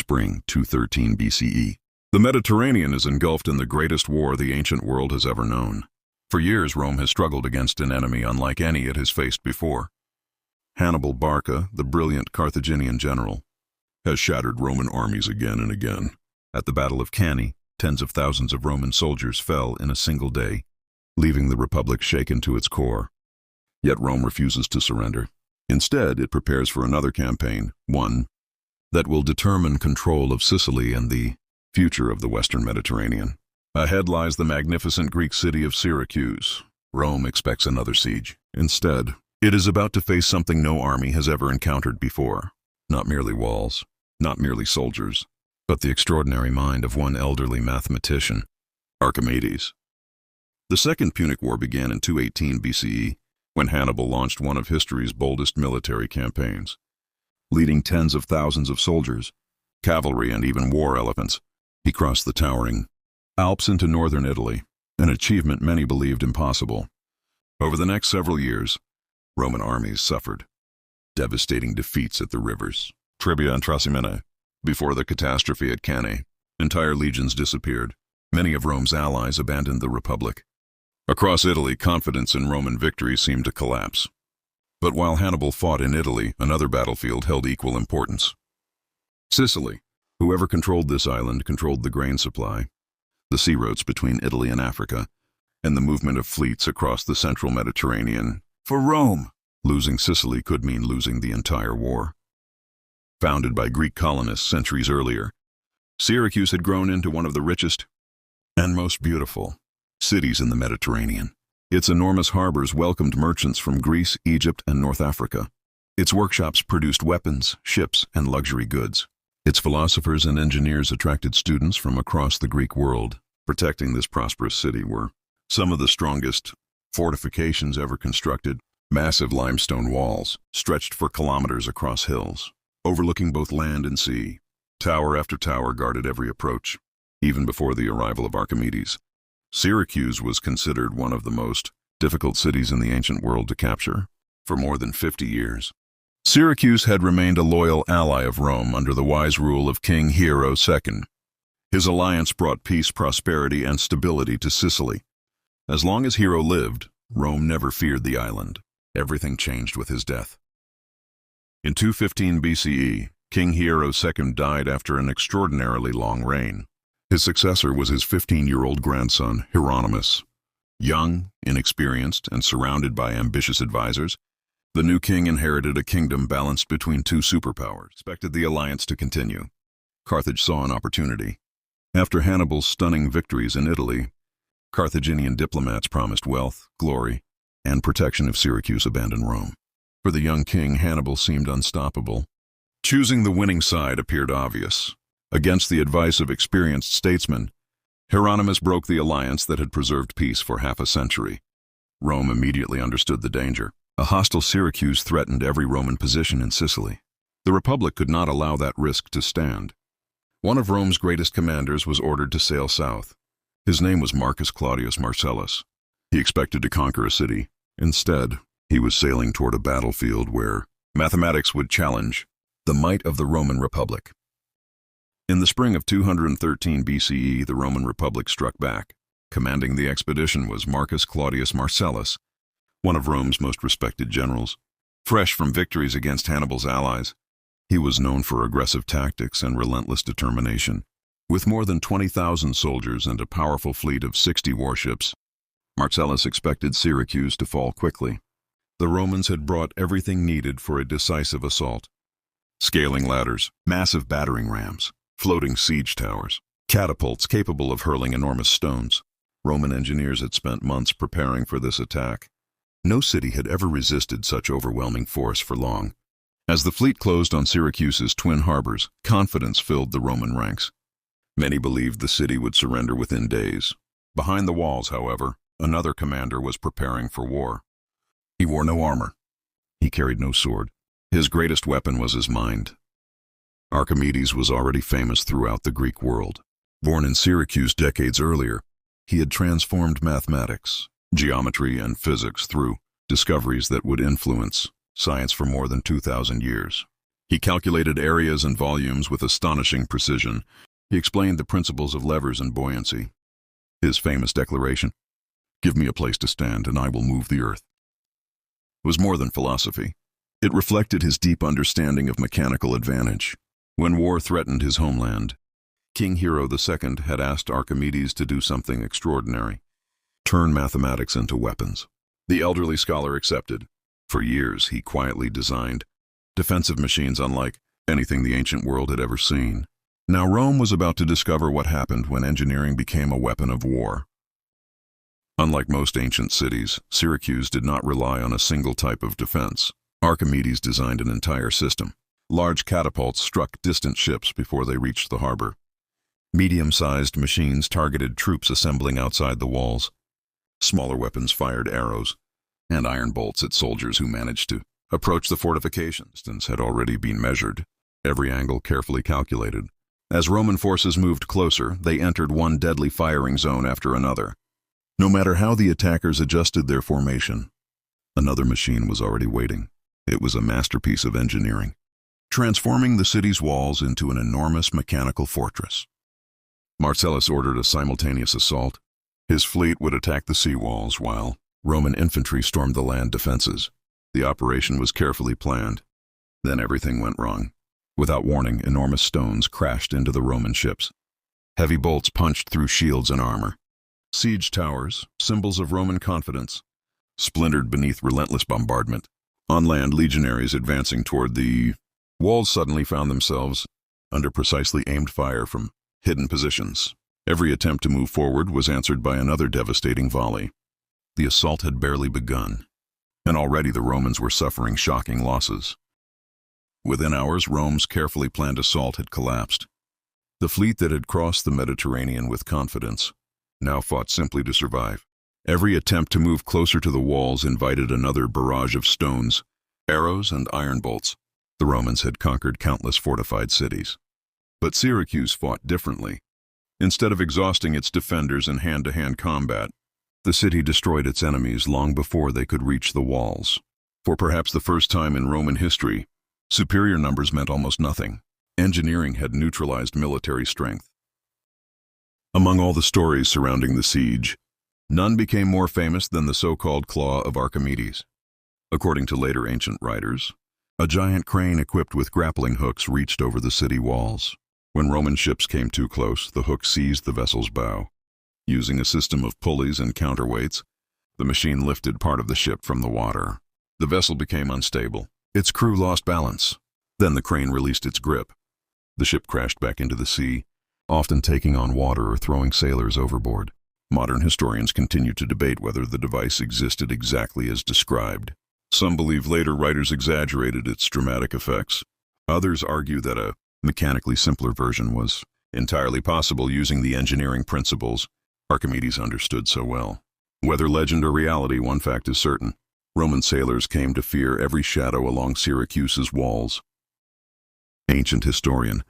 spring 213 BCE. The Mediterranean is engulfed in the greatest war the ancient world has ever known. For years, Rome has struggled against an enemy unlike any it has faced before. Hannibal Barca, the brilliant Carthaginian general, has shattered Roman armies again and again. At the Battle of Cannae, tens of thousands of Roman soldiers fell in a single day, leaving the Republic shaken to its core. Yet Rome refuses to surrender. Instead, it prepares for another campaign, one that will determine control of Sicily and the future of the Western Mediterranean. Ahead lies the magnificent Greek city of Syracuse. Rome expects another siege. Instead, it is about to face something no army has ever encountered before. Not merely walls, not merely soldiers, but the extraordinary mind of one elderly mathematician, Archimedes. The Second Punic War began in 218 BCE, when Hannibal launched one of history's boldest military campaigns. Leading tens of thousands of soldiers, cavalry, and even war elephants, he crossed the towering Alps into northern Italy, an achievement many believed impossible. Over the next several years, Roman armies suffered devastating defeats at the rivers Trebia and Trasimene. Before the catastrophe at Cannae, entire legions disappeared. Many of Rome's allies abandoned the Republic. Across Italy, confidence in Roman victory seemed to collapse. But while Hannibal fought in Italy, another battlefield held equal importance. Sicily. Whoever controlled this island controlled the grain supply, the sea routes between Italy and Africa, and the movement of fleets across the central Mediterranean. For Rome, losing Sicily could mean losing the entire war. Founded by Greek colonists centuries earlier, Syracuse had grown into one of the richest and most beautiful cities in the Mediterranean. Its enormous harbors welcomed merchants from Greece, Egypt, and North Africa. Its workshops produced weapons, ships, and luxury goods. Its philosophers and engineers attracted students from across the Greek world. Protecting this prosperous city were some of the strongest fortifications ever constructed. Massive limestone walls stretched for kilometers across hills, overlooking both land and sea. Tower after tower guarded every approach. Even before the arrival of Archimedes, Syracuse was considered one of the most difficult cities in the ancient world to capture. For more than 50 years, Syracuse had remained a loyal ally of Rome under the wise rule of King Hero II. His alliance brought peace, prosperity, and stability to Sicily. As long as Hero lived, Rome never feared the island. Everything changed with his death. In 215 BCE, King Hero II died after an extraordinarily long reign. His successor was his 15-year-old grandson, Hieronymus. Young, inexperienced, and surrounded by ambitious advisors, the new king inherited a kingdom balanced between two superpowers. Expected the alliance to continue. Carthage saw an opportunity. After Hannibal's stunning victories in Italy, Carthaginian diplomats promised wealth, glory, and protection if Syracuse abandoned Rome. For the young king, Hannibal seemed unstoppable. Choosing the winning side appeared obvious. Against the advice of experienced statesmen, Hieronymus broke the alliance that had preserved peace for half a century. Rome immediately understood the danger. A hostile Syracuse threatened every Roman position in Sicily. The Republic could not allow that risk to stand. One of Rome's greatest commanders was ordered to sail south. His name was Marcus Claudius Marcellus. He expected to conquer a city. Instead, he was sailing toward a battlefield where mathematics would challenge the might of the Roman Republic. In the spring of 213 BCE, the Roman Republic struck back. Commanding the expedition was Marcus Claudius Marcellus, one of Rome's most respected generals. Fresh from victories against Hannibal's allies, he was known for aggressive tactics and relentless determination. With more than 20,000 soldiers and a powerful fleet of 60 warships, Marcellus expected Syracuse to fall quickly. The Romans had brought everything needed for a decisive assault. Scaling ladders, massive battering rams, floating siege towers, catapults capable of hurling enormous stones. Roman engineers had spent months preparing for this attack. No city had ever resisted such overwhelming force for long. As the fleet closed on Syracuse's twin harbors, confidence filled the Roman ranks. Many believed the city would surrender within days. Behind the walls, however, another commander was preparing for war. He wore no armor. He carried no sword. His greatest weapon was his mind. Archimedes was already famous throughout the Greek world. Born in Syracuse decades earlier, he had transformed mathematics, geometry, and physics through discoveries that would influence science for more than 2,000 years. He calculated areas and volumes with astonishing precision. He explained the principles of levers and buoyancy. His famous declaration, "Give me a place to stand and I will move the earth," was more than philosophy. It reflected his deep understanding of mechanical advantage. When war threatened his homeland, King Hero II had asked Archimedes to do something extraordinary: turn mathematics into weapons. The elderly scholar accepted. For years, he quietly designed defensive machines unlike anything the ancient world had ever seen. Now Rome was about to discover what happened when engineering became a weapon of war. Unlike most ancient cities, Syracuse did not rely on a single type of defense. Archimedes designed an entire system. Large catapults struck distant ships before they reached the harbor. Medium-sized machines targeted troops assembling outside the walls. Smaller weapons fired arrows and iron bolts at soldiers who managed to approach the fortifications. Distance had already been measured, every angle carefully calculated. As Roman forces moved closer, they entered one deadly firing zone after another. No matter how the attackers adjusted their formation, another machine was already waiting. It was a masterpiece of engineering, transforming the city's walls into an enormous mechanical fortress. Marcellus ordered a simultaneous assault. His fleet would attack the sea walls while Roman infantry stormed the land defenses. The operation was carefully planned. Then everything went wrong. Without warning, enormous stones crashed into the Roman ships. Heavy bolts punched through shields and armor. Siege towers, symbols of Roman confidence, splintered beneath relentless bombardment. On land, legionaries advancing toward the walls suddenly found themselves under precisely aimed fire from hidden positions. Every attempt to move forward was answered by another devastating volley. The assault had barely begun, and already the Romans were suffering shocking losses. Within hours, Rome's carefully planned assault had collapsed. The fleet that had crossed the Mediterranean with confidence now fought simply to survive. Every attempt to move closer to the walls invited another barrage of stones, arrows, and iron bolts. The Romans had conquered countless fortified cities. But Syracuse fought differently. Instead of exhausting its defenders in hand-to-hand combat, the city destroyed its enemies long before they could reach the walls. For perhaps the first time in Roman history, superior numbers meant almost nothing. Engineering had neutralized military strength. Among all the stories surrounding the siege, none became more famous than the so-called Claw of Archimedes. According to later ancient writers, a giant crane equipped with grappling hooks reached over the city walls. When Roman ships came too close, the hook seized the vessel's bow. Using a system of pulleys and counterweights, the machine lifted part of the ship from the water. The vessel became unstable. Its crew lost balance. Then the crane released its grip. The ship crashed back into the sea, often taking on water or throwing sailors overboard. Modern historians continue to debate whether the device existed exactly as described. Some believe later writers exaggerated its dramatic effects. Others argue that a mechanically simpler version was entirely possible using the engineering principles Archimedes understood so well. Whether legend or reality, one fact is certain: Roman sailors came to fear every shadow along Syracuse's walls. Ancient historian.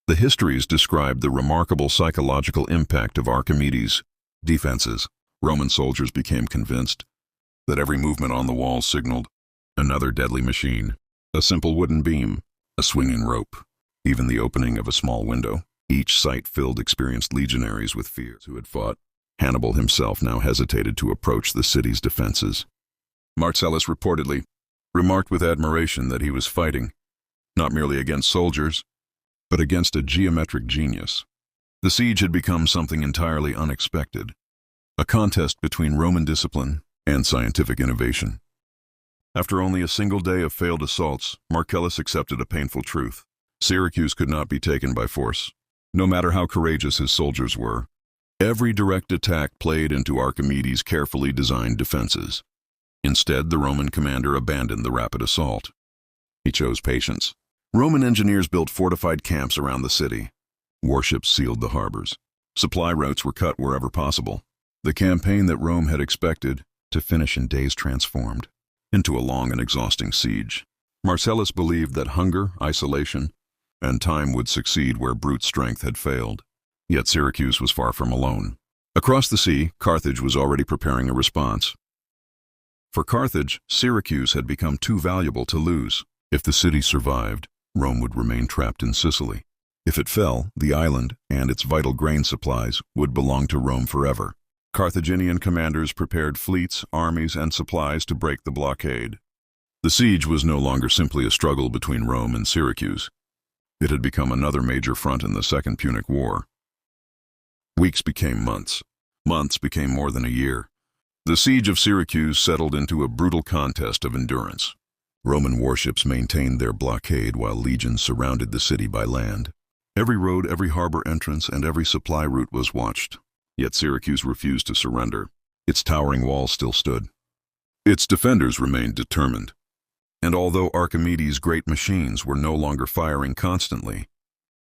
The histories describe the remarkable psychological impact of Archimedes' defenses. Roman soldiers became convinced that every movement on the walls signaled another deadly machine. A simple wooden beam, a swinging rope, even the opening of a small window. Each sight filled experienced legionaries with fears who had fought. Hannibal himself now hesitated to approach the city's defenses. Marcellus reportedly remarked with admiration that he was fighting not merely against soldiers, but against a geometric genius. The siege had become something entirely unexpected, a contest between Roman discipline and scientific innovation. After only a single day of failed assaults, Marcellus accepted a painful truth: Syracuse could not be taken by force. No matter how courageous his soldiers were, every direct attack played into Archimedes' carefully designed defenses. Instead, the Roman commander abandoned the rapid assault. He chose patience. Roman engineers built fortified camps around the city. Warships sealed the harbors. Supply routes were cut wherever possible. The campaign that Rome had expected to finish in days transformed into a long and exhausting siege. Marcellus believed that hunger, isolation, and time would succeed where brute strength had failed. Yet Syracuse was far from alone. Across the sea, Carthage was already preparing a response. For Carthage, Syracuse had become too valuable to lose. If the city survived, Rome would remain trapped in Sicily. If it fell, the island and its vital grain supplies would belong to Rome forever. Carthaginian commanders prepared fleets, armies, and supplies to break the blockade. The siege was no longer simply a struggle between Rome and Syracuse. It had become another major front in the Second Punic War. Weeks became months. Months became more than a year. The Siege of Syracuse settled into a brutal contest of endurance. Roman warships maintained their blockade while legions surrounded the city by land. Every road, every harbor entrance, and every supply route was watched. Yet Syracuse refused to surrender. Its towering walls still stood. Its defenders remained determined. And although Archimedes' great machines were no longer firing constantly,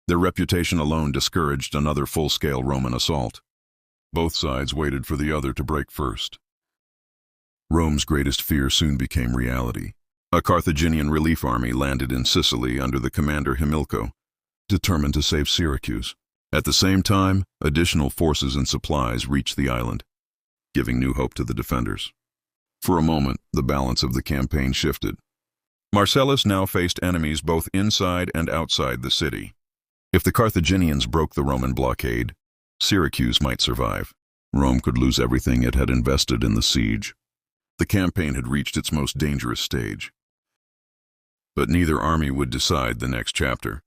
their reputation alone discouraged another full-scale Roman assault. Both sides waited for the other to break first. Rome's greatest fear soon became reality. A Carthaginian relief army landed in Sicily under the commander Hamilcar, determined to save Syracuse. At the same time, additional forces and supplies reached the island, giving new hope to the defenders. For a moment, the balance of the campaign shifted. Marcellus now faced enemies both inside and outside the city. If the Carthaginians broke the Roman blockade, Syracuse might survive. Rome could lose everything it had invested in the siege. The campaign had reached its most dangerous stage. But neither army would decide the next chapter.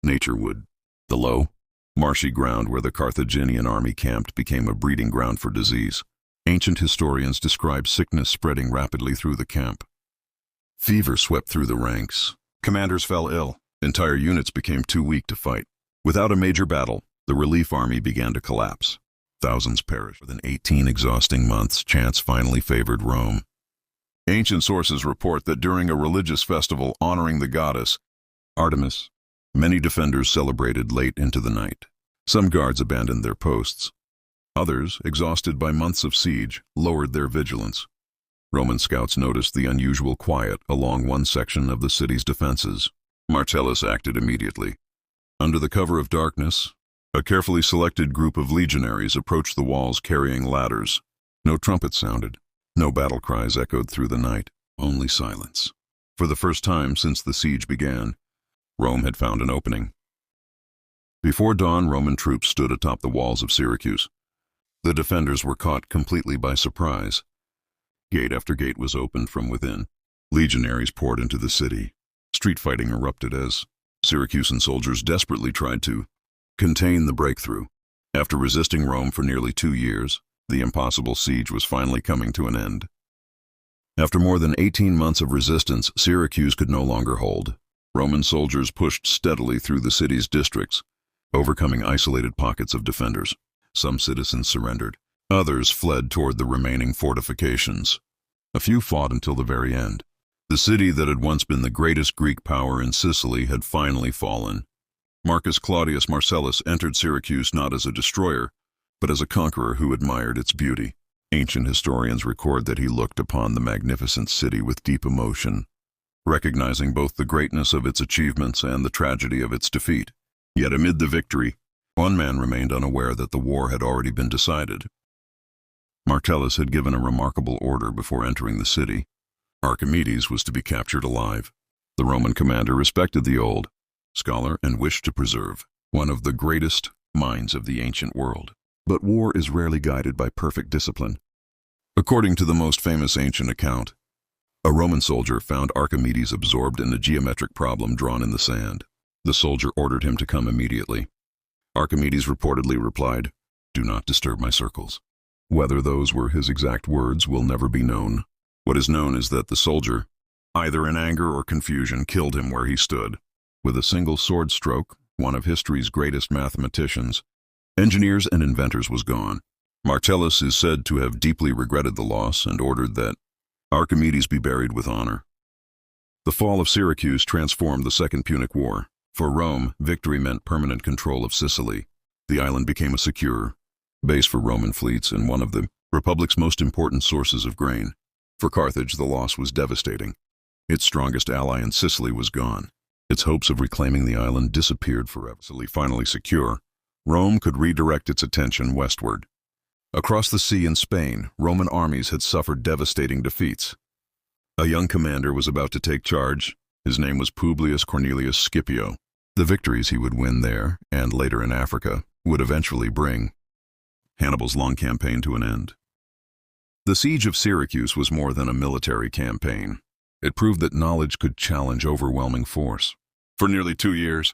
Nature would. The low, marshy ground where the Carthaginian army camped became a breeding ground for disease. Ancient historians describe sickness spreading rapidly through the camp. Fever swept through the ranks. Commanders fell ill. Entire units became too weak to fight. Without a major battle, the relief army began to collapse. Thousands perished. Within 18 exhausting months, chance finally favored Rome. Ancient sources report that during a religious festival honoring the goddess, Artemis, many defenders celebrated late into the night. Some guards abandoned their posts. Others, exhausted by months of siege, lowered their vigilance. Roman scouts noticed the unusual quiet along one section of the city's defenses. Marcellus acted immediately. Under the cover of darkness, a carefully selected group of legionaries approached the walls carrying ladders. No trumpets sounded. No battle cries echoed through the night. Only silence. For the first time since the siege began, Rome had found an opening. Before dawn, Roman troops stood atop the walls of Syracuse. The defenders were caught completely by surprise. Gate after gate was opened from within. Legionaries poured into the city. Street fighting erupted as Syracusan soldiers desperately tried to contain the breakthrough. After resisting Rome for nearly 2 years, the impossible siege was finally coming to an end. After more than 18 months of resistance, Syracuse could no longer hold. Roman soldiers pushed steadily through the city's districts, overcoming isolated pockets of defenders. Some citizens surrendered. Others fled toward the remaining fortifications. A few fought until the very end. The city that had once been the greatest Greek power in Sicily had finally fallen. Marcus Claudius Marcellus entered Syracuse not as a destroyer, but as a conqueror who admired its beauty. Ancient historians record that he looked upon the magnificent city with deep emotion, recognizing both the greatness of its achievements and the tragedy of its defeat. Yet amid the victory, one man remained unaware that the war had already been decided. Marcellus had given a remarkable order before entering the city. Archimedes was to be captured alive. The Roman commander respected the old scholar and wished to preserve one of the greatest minds of the ancient world. But war is rarely guided by perfect discipline. According to the most famous ancient account, a Roman soldier found Archimedes absorbed in a geometric problem drawn in the sand. The soldier ordered him to come immediately. Archimedes reportedly replied, "Do not disturb my circles." Whether those were his exact words will never be known. What is known is that the soldier, either in anger or confusion, killed him where he stood. With a single sword stroke, one of history's greatest mathematicians, engineers and inventors was gone. Marcellus is said to have deeply regretted the loss and ordered that Archimedes be buried with honor. The fall of Syracuse transformed the Second Punic War. For Rome, victory meant permanent control of Sicily. The island became a secure base for Roman fleets and one of the Republic's most important sources of grain. For Carthage, the loss was devastating. Its strongest ally in Sicily was gone. Its hopes of reclaiming the island disappeared forever. Sicily finally secure, Rome could redirect its attention westward. Across the sea in Spain, Roman armies had suffered devastating defeats. A young commander was about to take charge, His name was Publius Cornelius Scipio. The victories he would win there, and later in Africa, would eventually bring Hannibal's long campaign to an end. The Siege of Syracuse was more than a military campaign. It proved that knowledge could challenge overwhelming force. For nearly 2 years,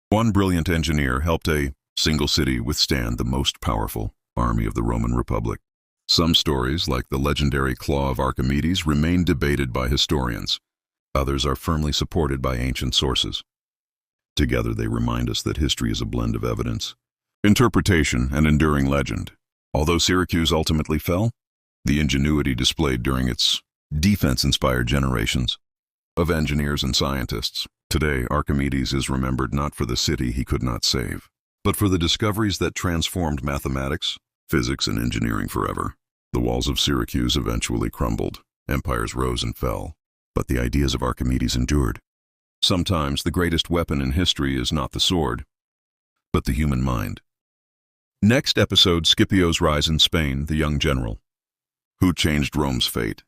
one brilliant engineer helped a single city withstand the most powerful army of the Roman Republic. Some stories, like the legendary Claw of Archimedes, remain debated by historians. Others are firmly supported by ancient sources. Together they remind us that history is a blend of evidence, interpretation, and enduring legend. Although Syracuse ultimately fell, the ingenuity displayed during its defense inspired generations of engineers and scientists. Today, Archimedes is remembered not for the city he could not save, but for the discoveries that transformed mathematics, physics, and engineering forever. The walls of Syracuse eventually crumbled, empires rose and fell, but the ideas of Archimedes endured. Sometimes the greatest weapon in history is not the sword, but the human mind. Next episode, Scipio's rise in Spain, the young general who changed Rome's fate.